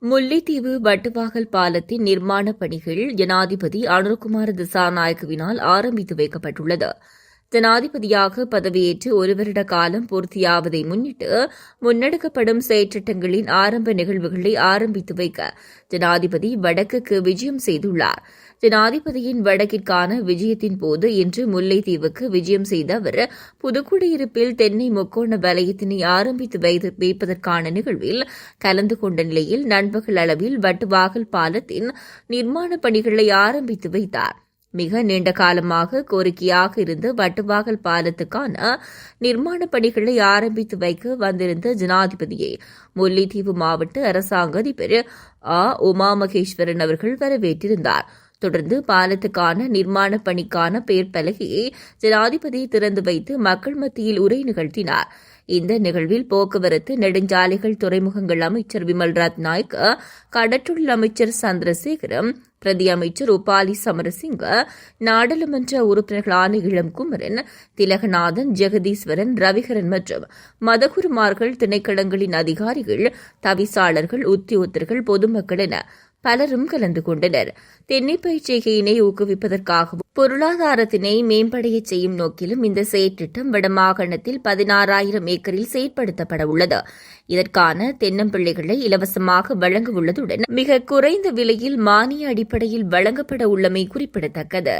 முல்லைத்தீவு வட்டுவாகல் பாலத்தின் நிர்மாணப் பணிகள் ஜனாதிபதி அனுரகுமார திசாநாயக்கவினால் ஆரம்பித்து வைக்கப்பட்டுள்ளது. ஜனாதிபதியாக பதவியேற்று ஒரு வருட காலம் பூர்த்தியாவதை முன்னிட்டு முன்னெடுக்கப்படும் செயற்றிட்டங்களின் ஆரம்ப நிகழ்வுகளை ஆரம்பித்து வைக்க ஜனாதிபதி வடக்குக்கு விஜயம் செய்துள்ளார். ஜனாதிபதியின் வடக்கிற்கான விஜயத்தின் போது இன்று முல்லைத்தீவுக்கு விஜயம் செய்த அவர் புதுக்குடியிருப்பில் தென்னை முக்கோண வலயத்தினை ஆரம்பித்து வைப்பதற்கான நிகழ்வில் கலந்து கொண்ட நிலையில் நண்பகல் அளவில் வட்டுவாகல் பாலத்தின் நிர்மாணப் பணிகளை ஆரம்பித்து வைத்தார். மிக நீண்ட காலமாக கோரிக்கையாக இருந்த வட்டுவாகல் பாலத்துக்கான நிர்மாணப் பணிகளை ஆரம்பித்து வைக்க வந்திருந்த ஜனாதிபதியை முல்லைத்தீவு மாவட்ட அரசாங்க அதிபர் உமா மகேஸ்வரன் அவர்கள் வரவேற்றிருந்தார். தொடர்ந்து பாலத்துக்கான நிர்மாணப் பணிக்கான பெயர் பலகையை ஜனாதிபதி திறந்து வைத்து மக்கள் மத்தியில் உரை நிகழ்த்தினார். இந்த நிகழ்வில் போக்குவரத்து நெடுஞ்சாலைகள் துறைமுகங்கள் அமைச்சர் விமல் ரத்நாயக், கடற்றொழில் அமைச்சர் சந்திரசேகரம், பிரதி அமைச்சர் உபாலி சமரசிங்க, நாடாளுமன்ற உறுப்பினர்களான இளம்குமரன், திலகநாதன், ஜெகதீஸ்வரன், ரவிகரன் மற்றும் மதகுருமார்கள், திணைக்களங்களின் அதிகாரிகள், தவிசாளர்கள், உத்தியோகத்தர்கள், பொதுமக்கள் என பலரும் கலந்து கொண்டனர். தென்னைப் பயிர்ச்செய்கையினை ஊக்குவிப்பதற்காகவும் பொருளாதாரத்தினை மேம்படையச் செய்யும் நோக்கிலும் இந்த செயற்றிட்டம் வடமாகாணத்தில் 16,000 ஏக்கரில் செயற்படுத்தப்பட உள்ளது. இதற்கான தென்னம்பிள்ளைகளை இலவசமாக வழங்க உள்ளதுடன் மிக குறைந்த விலையில் மானிய அடிப்படையில் வழங்கப்பட உள்ளமை குறிப்பிடத்தக்கது.